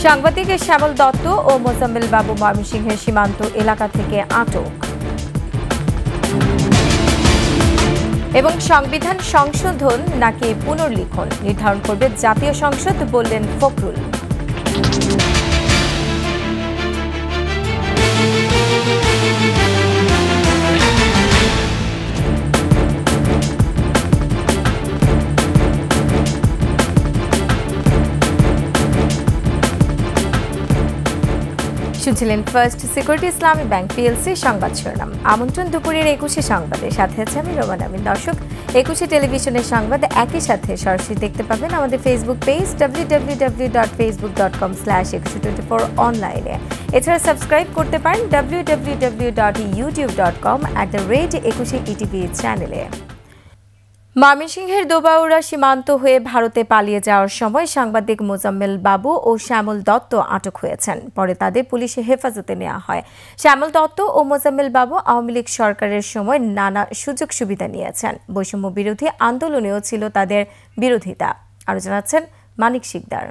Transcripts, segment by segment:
সাংবাদিক শ্যামল দত্ত ও মোজাম্মেল বাবু ময়মনসিংহের সীমান্ত এলাকা থেকে আটক। এবং সংবিধান সংশোধন নাকি পুনর্লিখন নির্ধারণ করবে জাতীয় সংসদ, বললেন ফখরুল। শুনছিলেন ফার্স্ট সিকিউরিটি ইসলামী ব্যাংক পিএলসি সংবাদ শিরোনাম। আমন্ত্রণ দুপুরের 21 সংবাদে, সাথে আছে আমি রোমান আমিন। দর্শক, 21 টেলিভিশনের সংবাদ একই সাথে সরাসরি দেখতে পাবেন আমাদের ফেসবুক পেজ www.facebook.com/2124 অনলাইনে। এছাড়া সাবস্ক্রাইব করতে পারেন www.youtube.com/21etv চ্যানেলে। ময়মনসিংহের দোবাউড়া সীমান্ত হয়ে ভারতে পালিয়ে যাওয়ার সময় সাংবাদিক মোজাম্মেল বাবু ও শ্যামল দত্ত আটক হয়েছেন। পরে তাদের পুলিশে হেফাজতে নেওয়া হয়। শ্যামল দত্ত ও মোজাম্মেল বাবু আওয়ামী লীগ সরকারের সময় নানা সুযোগ সুবিধা নিয়েছেন। বৈষম্য বিরোধী আন্দোলনেও ছিল তাদের বিরোধিতা। আরও জানাচ্ছেন মানিক শিকদার।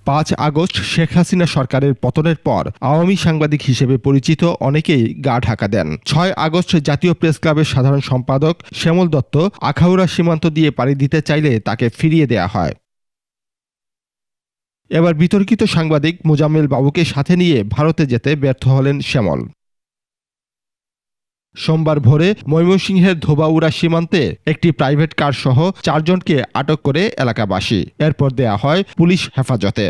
5 আগস্ট শেখ হাসিনা সরকারের পতনের পর আওয়ামী সাংবাদিক হিসেবে পরিচিত অনেকেই গা ঢাকা দেন। 6 আগস্ট জাতীয় প্রেস ক্লাবের সাধারণ সম্পাদক শ্যামল দত্ত আখাউড়া সীমান্ত দিয়ে পাড়ি দিতে চাইলে তাকে ফিরিয়ে দেয়া হয়। এবার বিতর্কিত সাংবাদিক মোজাম্মেল বাবুকে সাথে নিয়ে ভারতে যেতে ব্যর্থ হলেন শ্যামল। সোমবার ভোরে ময়মনসিংহের ধোবাউড়া সীমান্তে একটি প্রাইভেট কার সহ 4 জনকে আটক করে এলাকাবাসী। এরপর দেয়া হয় পুলিশ হেফাজতে।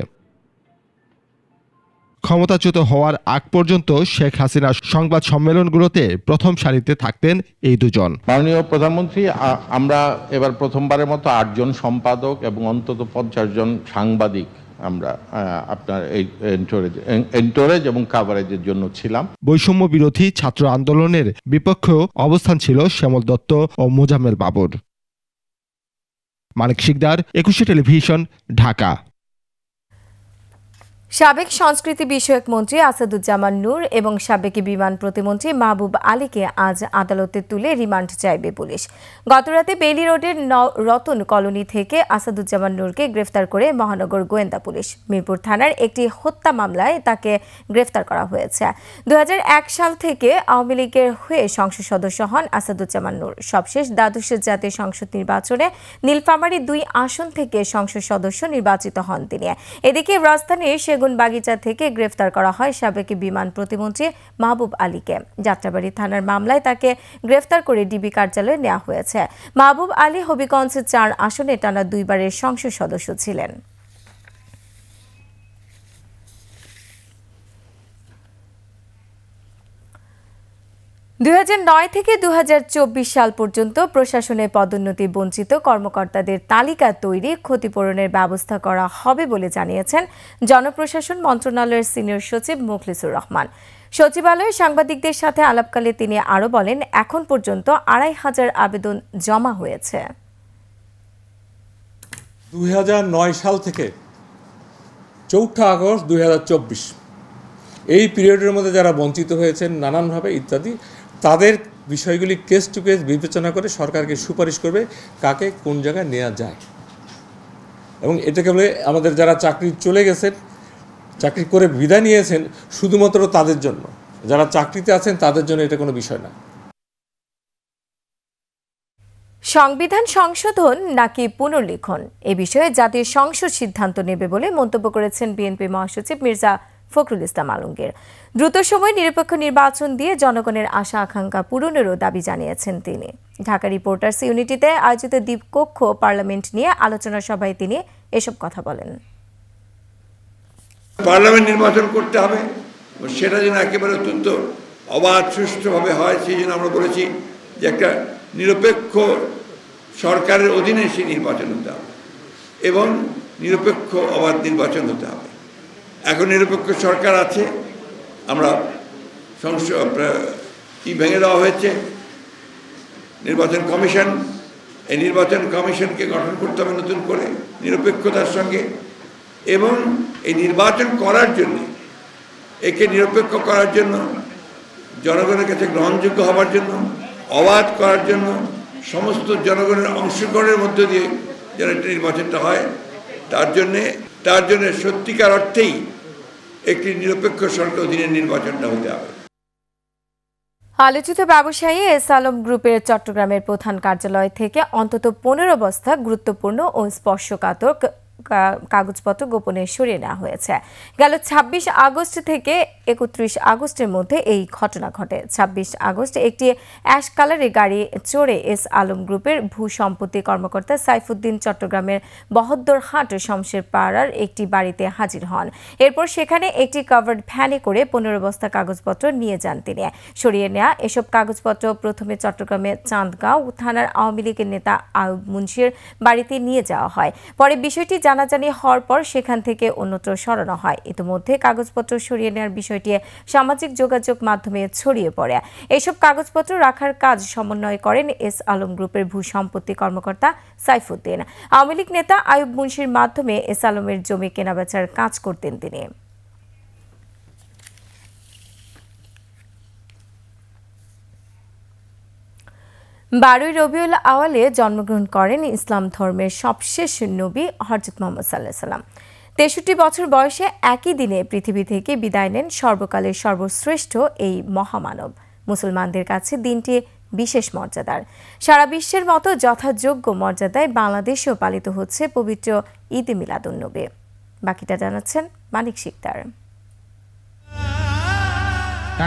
ক্ষমতাচ্যুত হওয়ার আগ পর্যন্ত শেখ হাসিনার সংবাদ সম্মেলনগুলোতে প্রথম সারিতে থাকতেন এই দুজন। মাননীয় প্রধানমন্ত্রী, আমরা এবার প্রথমবারের মতো 8 জন সম্পাদক এবং অন্তত 50 জন সাংবাদিক আমরা আপনার এই এন্টোরেজ এবং কাভারেজের জন্য ছিলাম। বৈষম্য বিরোধী ছাত্র আন্দোলনের বিপক্ষেও অবস্থান ছিল শ্যামল দত্ত ও মোজাম্মেল বাবুর। মানিক শিকদার, 21 টেলিভিশন, ঢাকা। সাবেক সংস্কৃতি বিষয়ক মন্ত্রী আসাদুজ্জামান নূর এবং সাবেক বিমান প্রতিমন্ত্রী মাহবুব আলীকে আজ আদালতে তুলে রিমান্ড চাইবে পুলিশ। গতরাতে বেইলি রোডের রতন কলোনি থেকে আসাদুজ্জামান নূরকে গ্রেফতার করে মহানগর গোয়েন্দা পুলিশ। মিরপুর থানার একটি হত্যা মামলায় তাকে গ্রেফতার করা হয়েছে। 2001 সাল থেকে আওয়ামী লীগের হয়ে সংসদ সদস্য হন আসাদুজ্জামান নূর। সবশেষ দ্বাদশ জাতীয় সংসদ নির্বাচনে নীলফামারী 2 আসন থেকে সংসদ সদস্য নির্বাচিত হন তিনি। এদিকে রাজধানীর বাগিচা থেকে গ্রেফতার করা হয় সাবেক বিমান প্রতিমন্ত্রী মাহবুব আলীকে। যাত্রাবাড়ি থানার মামলায় তাকে গ্রেফতার করে ডিবি কার্যালয়ে নেওয়া হয়েছে। মাহবুব আলী হবিগঞ্জ 4 আসনে টানা 2 বারের সংসদ সদস্য ছিলেন। 2009 থেকে 2024 সাল পর্যন্ত প্রশাসনে পদোন্নতি বঞ্চিত কর্মকর্তাদের তালিকা তৈরি, ক্ষতিপূরণের ব্যবস্থা করা হবে বলে জানিয়েছেন জনপ্রশাসন মন্ত্রণালয়ের সিনিয়র সচিব মুখলিসুর রহমান। সচিবালয়ে সাংবাদিকদের সাথে আলাপকালে তিনি আরও বলেন, এখন পর্যন্ত 2500 আবেদন জমা হয়েছে। 2009 সাল থেকে 4 আগস্ট 2024 এই পিরিয়ডের মধ্যে যারা বঞ্চিত হয়েছেন নানানভাবে ইত্যাদি, তাদের বিষয়গুলি কেস টু কেস বিবেচনা করে সরকারকে সুপারিশ করবে কাকে কোন জায়গায় নেওয়া যায়। এবং এটাকে বলে আমাদের যারা চাকরি চলে গেছেন, চাকরি করে বিদায় নিয়েছেন, শুধুমাত্র তাদের জন্য, যারা চাকরিতে আছেন তাদের জন্য এটা কোনো বিষয় না। সংবিধান সংশোধন নাকি পুনর্লিখন এ বিষয়ে জাতীয় সংসদ সিদ্ধান্ত নেবে বলে মন্তব্য করেছেন বিএনপি মহাসচিব মির্জা ফখরুল ইসলাম আলমগীর। দ্রুত সময়ে নিরপেক্ষ নির্বাচন দিয়ে জনগণের আশা আকাঙ্ক্ষা পূরণেরও দাবি জানিয়েছেন তিনি। ঢাকা রিপোর্টার্স ইউনিটিতে আয়োজিত দ্বীপকক্ষ পার্লামেন্ট নিয়ে আলোচনা সভায় তিনি এসব কথা বলেন। পার্লামেন্ট নির্বাচন করতে হবে, সেটা যেন একেবারে অত্যন্ত অবাধ সুষ্ঠুভাবে হয়, সেই জন্য আমরা বলেছি যে একটা নিরপেক্ষ সরকারের অধীনে সেই নির্বাচন হতে হবে এবং নিরপেক্ষ অবাধ নির্বাচন হতে হবে। এখন নিরপেক্ষ সরকার আছে, আমরা ভেঙে দেওয়া হয়েছে নির্বাচন কমিশন। এই নির্বাচন কমিশনকে গঠন করতে হবে নতুন করে নিরপেক্ষতার সঙ্গে, এবং এই নির্বাচন করার জন্য, একে নিরপেক্ষ করার জন্য, জনগণের কাছে গ্রহণযোগ্য হওয়ার জন্য, অবাধ করার জন্য, সমস্ত জনগণের অংশগ্রহণের মধ্য দিয়ে যেন একটা নির্বাচনটা হয়, তার জন্য সত্যিকার অর্থেই একটি নিরপেক্ষ সরকার অধীনে নির্বাচনটা হতে হবে। আলোচিত ব্যবসায়ী এস আলম গ্রুপের চট্টগ্রামের প্রধান কার্যালয় থেকে অন্তত 15 বস্তা গুরুত্বপূর্ণ ও স্পর্শকাতর কাগজপত্র গোপনে সরিয়ে নেওয়া হয়েছে। গেল 26 আগস্ট থেকে 31 আগস্টের মধ্যে এই ঘটনা ঘটে। 26 আগস্ট একটি অ্যাশ কালারের গাড়ি চড়ে এস আলম গ্রুপের ভূসম্পত্তি কর্মকর্তা সাইফুদ্দিন চট্টগ্রামের বহদ্দরহাট শমশের পাড়ার একটি বাড়িতে হাজির হন। এরপর সেখানে একটি কাভার্ড ভ্যানে করে 15 বস্তা কাগজপত্র নিয়ে যান তিনি। সরিয়ে নেওয়া এসব কাগজপত্র প্রথমে চট্টগ্রামের চাঁদগাঁও থানার আওয়ামী লীগের নেতা আয়ুব মুন্সির বাড়িতে নিয়ে যাওয়া হয়। পরে বিষয়টি জানাজানি হওয়ার পর সেখান থেকে অন্যত্র সরানো হয়। ইতিমধ্যে কাগজপত্র সরিয়ে নেওয়ার বিষয়টি সামাজিক যোগাযোগ মাধ্যমে ছড়িয়ে পড়ে। এইসব কাগজপত্র রাখার কাজ সমন্বয় করেন এস আলম গ্রুপের ভূসম্পত্তি কর্মকর্তা সাইফুদ্দিন। আওয়ামী লীগ নেতা আয়ুব মুন্সির মাধ্যমে এস আলমের জমি কেনাবেচার কাজ করতেন তিনি। 12 রবিউল আওয়ালে জন্মগ্রহণ করেন ইসলাম ধর্মের সবশেষ নবী হযরত মুহাম্মদ সাল্লাল্লাহু আলাইহি ওয়াসাল্লাম। 63 বছর বয়সে একই দিনে পৃথিবী থেকে বিদায় নেন সর্বকালের সর্বশ্রেষ্ঠ এই মহামানব। মুসলমানদের কাছে দিনটি বিশেষ মর্যাদার। সারা বিশ্বের মতো যথাযোগ্য মর্যাদায় বাংলাদেশেও পালিত হচ্ছে পবিত্র ঈদ মিলাদুন্নবী। বাকিটা জানাচ্ছেন মানিক শিকদার।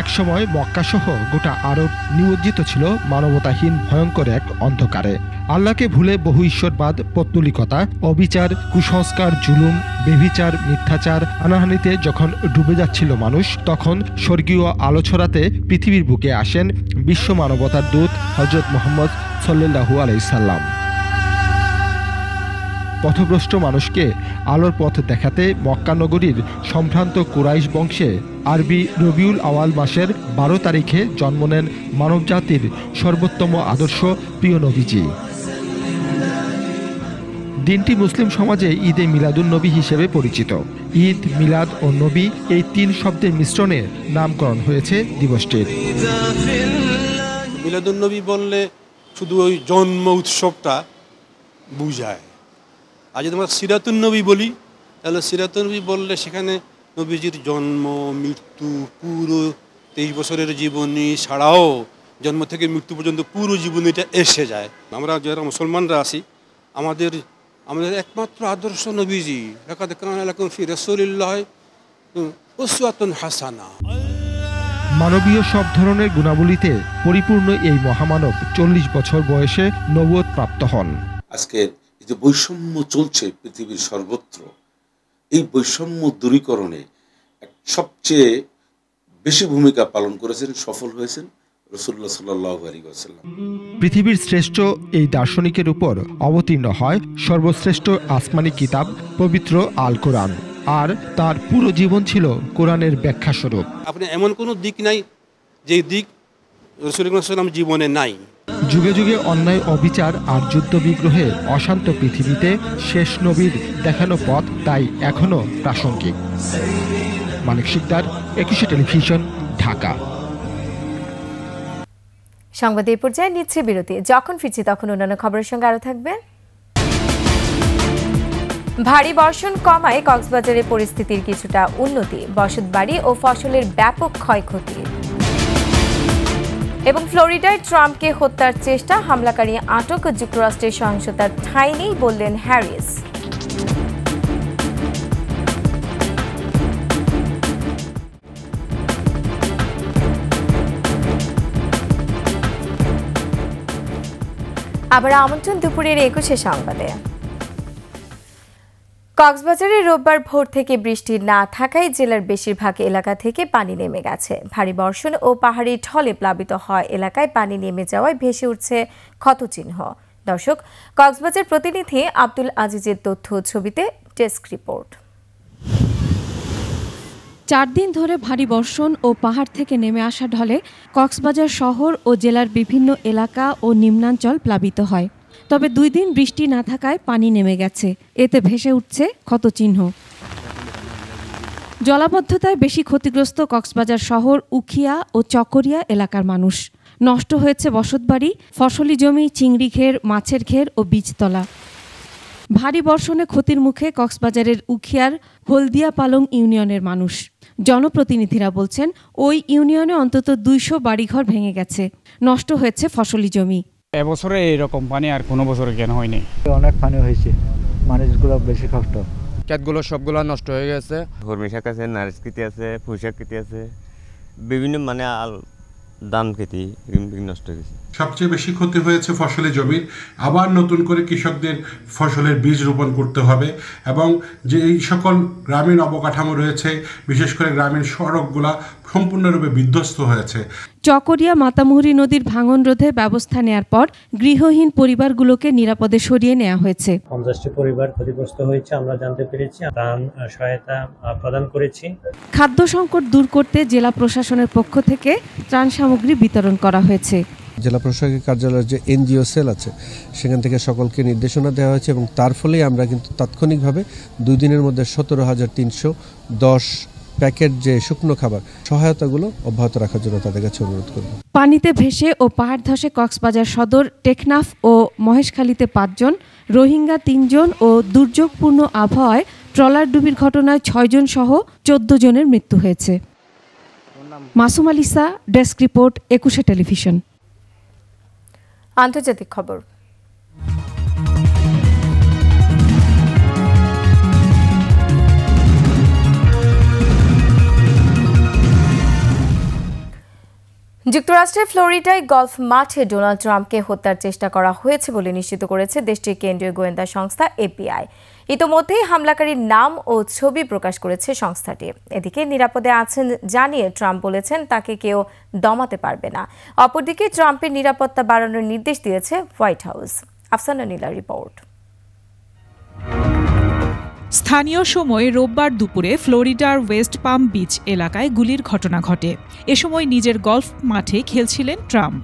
একসময় মক্কাসহ গোটা আরব নিমজ্জিত ছিল মানবতাহীন ভয়ঙ্কর এক অন্ধকারে। আল্লাহকে ভুলে বহু ঈশ্বরবাদ, পৌত্তলিকতা, অবিচার, কুসংস্কার, জুলুম, বেভিচার, মিথ্যাচার, হানাহানিতে যখন ডুবে যাচ্ছিল মানুষ, তখন স্বর্গীয় আলো ছড়াতে পৃথিবীর বুকে আসেন বিশ্ব মানবতার দূত হযরত মুহাম্মদ সাল্লাল্লাহু আলাইহি সাল্লাম। পথভ্রষ্ট মানুষকে আলোর পথ দেখাতে মক্কা নগরীর সম্ভ্রান্ত কুরাইশ বংশে আরবি রবিউল আওয়াল মাসের 12 তারিখে জন্ম নেন মানবজাতির সর্বোত্তম আদর্শ প্রিয় নবীজি। দিনটি মুসলিম সমাজে ঈদে মিলাদুন্নবী হিসেবে পরিচিত। ঈদ, মিলাদ ও নবী এই 3 শব্দের মিশ্রণে নামকরণ হয়েছে দিবসটির। মিলাদুন্নবী বললে শুধু ওই জন্ম উৎসবটা বুঝায়। আর যদি আমরা সিরাতুন্নবী বলি, তাহলে সিরাতুন্নবী বললে সেখানে নবীজির জন্ম, মৃত্যু, পুরো 23 বছরের জীবনী ছাড়াও জন্ম থেকে মৃত্যু পর্যন্ত পুরো জীবনীটা এসে যায়। আমরা যারা মুসলমানরা আছি, আমাদের একমাত্র আদর্শ নবীজি, লাকাদ কানা লাকুম ফি রাসূলিল্লাহি উসওয়াতুন হাসানা। মানবীয় সব ধরনের গুণাবলীতে পরিপূর্ণ এই মহামানব 40 বছর বয়সে নবুয়ত প্রাপ্ত হন। আজকের যে বৈষম্য চলছে পৃথিবীর সর্বত্র, এই বৈষম্য দূরীকরণে সবচেয়ে বেশি ভূমিকা পালন করেছেন, সফল হয়েছেন রাসূলুল্লাহ সাল্লাল্লাহু আলাইহি ওয়াসাল্লাম। পৃথিবীর শ্রেষ্ঠ এই দার্শনিকের উপর অবতীর্ণ হয় সর্বশ্রেষ্ঠ আসমানি কিতাব পবিত্র আল কোরআন, আর তার পুরো জীবন ছিল কোরআনের ব্যাখ্যা স্বরূপ। আপনি এমন কোনো দিক নাই যে দিক রাসূলুল্লাহ সাল্লাল্লাহু আলাইহি ওয়াসাল্লাম জীবনে নাই। যুগে যুগে অন্যায়, অবিচার আর যুদ্ধ বিগ্রহে অশান্ত পৃথিবীতে শেষ নবীর দেখানো পথ তাই এখনো প্রাসঙ্গিক। মানিক শিকদার, 21 টেলিভিশন, ঢাকা। সংবাদ এই পর্যায়ে নিচ্ছে বিরতি। যখন ফিরছি তখন অন্যান্য খবরের সঙ্গে আরো থাকবে। ভারী বর্ষণ কমায় কক্সবাজারে পরিস্থিতির কিছুটা উন্নতি, বসতবাড়ি ও ফসলের ব্যাপক ক্ষয়ক্ষতি। এবং ফ্লোরিডায় ট্রাম্পকে হত্যার চেষ্টা, হামলাকারী আটক, যুক্তরাষ্ট্রের সহিংসতার ঠাঁই নেই বললেন হ্যারিস। আবার আমন্ত্রণ দুপুরের 21 সংবাদে। কক্সবাজারে রোববার ভোর থেকে বৃষ্টি না থাকায় জেলার বেশিরভাগ এলাকা থেকে পানি নেমে গেছে। ভারী বর্ষণ ও পাহাড়ি ঢলে প্লাবিত হওয়া এলাকায় পানি নেমে যাওয়ায় ভেসে উঠছে ক্ষতচিহ্ন। দর্শক, কক্সবাজার প্রতিনিধি আব্দুল আজিজের তথ্য ছবিতে ডেস্ক রিপোর্ট। 4 দিন ধরে ভারী বর্ষণ ও পাহাড় থেকে নেমে আসা ঢলে কক্সবাজার শহর ও জেলার বিভিন্ন এলাকা ও নিম্নাঞ্চল প্লাবিত হয়। তবে 2 দিন বৃষ্টি না থাকায় পানি নেমে গেছে, এতে ভেসে উঠছে ক্ষতচিহ্ন। জলাবদ্ধতায় বেশি ক্ষতিগ্রস্ত কক্সবাজার শহর, উখিয়া ও চকরিয়া এলাকার মানুষ। নষ্ট হয়েছে বসতবাড়ি, ফসলি জমি, চিংড়ি ঘের, মাছের ঘের ও বীজতলা। ভারী বর্ষণে ক্ষতির মুখে কক্সবাজারের উখিয়ার হলদিয়া পালং ইউনিয়নের মানুষ। জনপ্রতিনিধিরা বলছেন ওই ইউনিয়নে অন্তত 200 বাড়িঘর ভেঙে গেছে, নষ্ট হয়েছে ফসলি জমি। এবছরে এরকম পানি আর কোনো বছরে কেন হয়নি। অনেক পানি হয়েছে, মানুষগুলো বেশি কষ্ট। ক্ষেতগুলো সবগুলো নষ্ট হয়ে গেছে। হরমি শাক আছে, নারিশ খেতি আছে, পুঁই শাক খেতি আছে, বিভিন্ন মানে ধান খেতি নষ্ট হয়ে গেছে। সবচেয়ে বেশি ক্ষতি হয়েছে ফসলি জমির। আবার নতুন করে কৃষকদের ফসলের বীজ রোপণ করতে হবে এবং যে এই সকল গ্রামীণ অবকাঠামো রয়েছে, বিশেষ করে গ্রামীণ সড়কগুলা সম্পূর্ণরূপে বিধ্বস্ত হয়েছে। চকরিয়া মাতামুহুরী নদীর ভাঙন রোধে ব্যবস্থা নেয়ার পর গৃহহীন পরিবারগুলোকে নিরাপদে সরিয়ে নেওয়া হয়েছে। 50টি পরিবার ক্ষতিগ্রস্ত হয়েছে আমরা জানতে পেরেছি, ত্রাণ সহায়তা প্রদান করেছি। খাদ্য সংকট দূর করতে জেলা প্রশাসনের পক্ষ থেকে ত্রাণ সামগ্রী বিতরণ করা হয়েছে। জেলা প্রশাসকের কার্যালয়ের যে এনজিও সেল আছে সেখান থেকে সকলকে নির্দেশনা দেওয়া হয়েছে এবং তার ফলেই আমরা কিন্তু তাৎক্ষণিকভাবে 2 দিনের মধ্যে 17,310 প্যাকেট যে শুকনো খাবার সহায়তাগুলো অব্যাহত রাখার জন্য তাদের কাছে অনুরোধ করব। পানিতে ভেসে ও পাহাড় ধসে কক্সবাজার সদর, টেকনাফ ও মহেশখালীতে 5 জন, রোহিঙ্গা 3 জন ও দুর্যোগপূর্ণ আবহাওয়ায় ট্রলার ডুবির ঘটনায় 6 জন সহ 14 জনের মৃত্যু হয়েছে। Masum আলিসা, desk report, 21 television. আন্তর্জাতিক খবর। যুক্তরাষ্ট্রের ফ্লোরিডায় গলফ মাঠে ডোনাল্ড ট্রাম্পকে হত্যার চেষ্টা করা হয়েছে বলে নিশ্চিত করেছে দেশটির কেন্দ্রীয় গোয়েন্দা সংস্থা এফবিআই। ইতোমধ্যেই হামলাকারীর নাম ও ছবি প্রকাশ করেছে সংস্থাটি। এদিকে নিরাপদে আছেন জানিয়ে ট্রাম্প বলেছেন তাকে কেউ দমাতে পারবে না। অপরদিকে ট্রাম্পের নিরাপত্তা বাড়ানোর নির্দেশ দিয়েছে হোয়াইট হাউস। আফসানা নীলার রিপোর্ট। স্থানীয় সময় রোববার দুপুরে ফ্লোরিডার ওয়েস্ট পাম বিচ এলাকায় গুলির ঘটনা ঘটে। এ সময় নিজের গলফ মাঠে খেলছিলেন ট্রাম্প।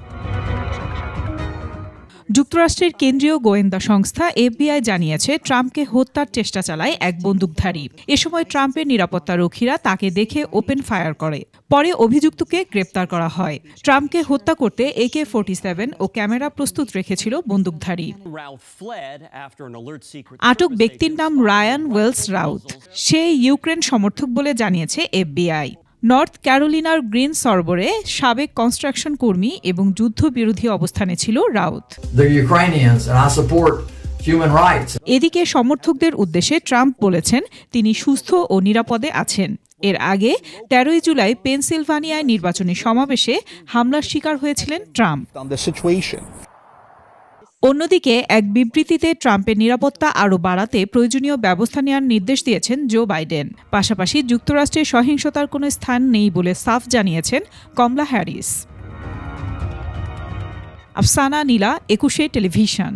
যুক্তরাষ্ট্রের কেন্দ্রীয় গোয়েন্দা সংস্থা এফবিআই জানিয়েছে ট্রাম্পকে হত্যার চেষ্টা চালায় এক বন্দুকধারী। এ সময় ট্রাম্পের নিরাপত্তারক্ষীরা তাকে দেখে ওপেন ফায়ার করে। পরে অভিযুক্তকে গ্রেপ্তার করা হয়। ট্রাম্পকে হত্যা করতে AK-47 ও ক্যামেরা প্রস্তুত রেখেছিল বন্দুকধারী। আটক ব্যক্তির নাম রায়ান ওয়েলস রাউথ। সে ইউক্রেন সমর্থক বলে জানিয়েছে এফবিআই। নর্থ ক্যারোলিনার গ্রিন সরবরে সাবেক কনস্ট্রাকশন কর্মী এবং যুদ্ধবিরোধী অবস্থানে ছিল রাউথ। এদিকে সমর্থকদের উদ্দেশ্যে ট্রাম্প বলেছেন তিনি সুস্থ ও নিরাপদে আছেন। এর আগে 13 জুলাই পেনসিলভানিয়ায় নির্বাচনী সমাবেশে হামলার শিকার হয়েছিলেন ট্রাম্প। অন্যদিকে এক বিবৃতিতে ট্রাম্পের নিরাপত্তা আরও বাড়াতে প্রয়োজনীয় ব্যবস্থা নেওয়ার নির্দেশ দিয়েছেন জো বাইডেন। পাশাপাশি যুক্তরাষ্ট্রে সহিংসতার কোনো স্থান নেই বলে সাফ জানিয়েছেন কমলা হ্যারিস। আফসানা নীলা, 21 টেলিভিশন।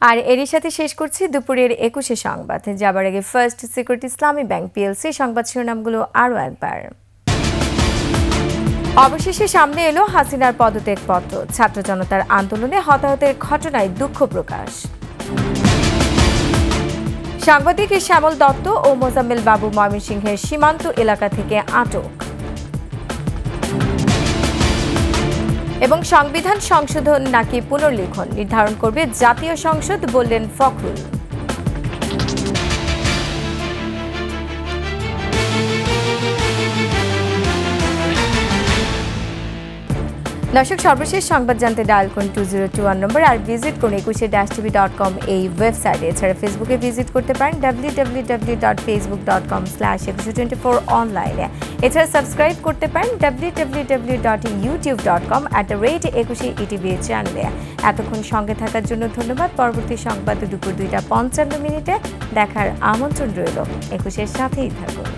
আর এরই সাথে শেষ করছি দুপুরের 21 সংবাদ। যাবার আগে ফার্স্ট সিকিউরিটি ইসলামী ব্যাংক পিএলসি সংবাদ শিরোনামগুলো আরও একবার। অবশেষে সামনে এলো হাসিনার পদত্যাগপত্র। ছাত্র জনতার আন্দোলনে হতাহতের ঘটনায় দুঃখ প্রকাশ। সাংবাদিক শ্যামল দত্ত ও মোজাম্মেল বাবু ময়মনসিংহের সীমান্ত এলাকা থেকে আটক। এবং সংবিধান সংশোধন নাকি পুনর্লিখন নির্ধারণ করবে জাতীয় সংসদ, বললেন ফখরুল। দর্শক, সর্বশেষ সংবাদ জানতে ডায়াল করুন 2021 নম্বর আর ভিজিট করুন 21-tv.com এই ওয়েবসাইটে। এছাড়া ফেসবুকে ভিজিট করতে পারেন www.facebook.com/2124 অনলাইনে। এছাড়া সাবস্ক্রাইব করতে পারেন www.youtube.com/21etv চ্যানেলে। এতক্ষণ সঙ্গে থাকার জন্য ধন্যবাদ। পরবর্তী সংবাদ দুপুর 2টা 55 মিনিটে দেখার আমন্ত্রণ রইল। 21-এর সাথেই থাকুন।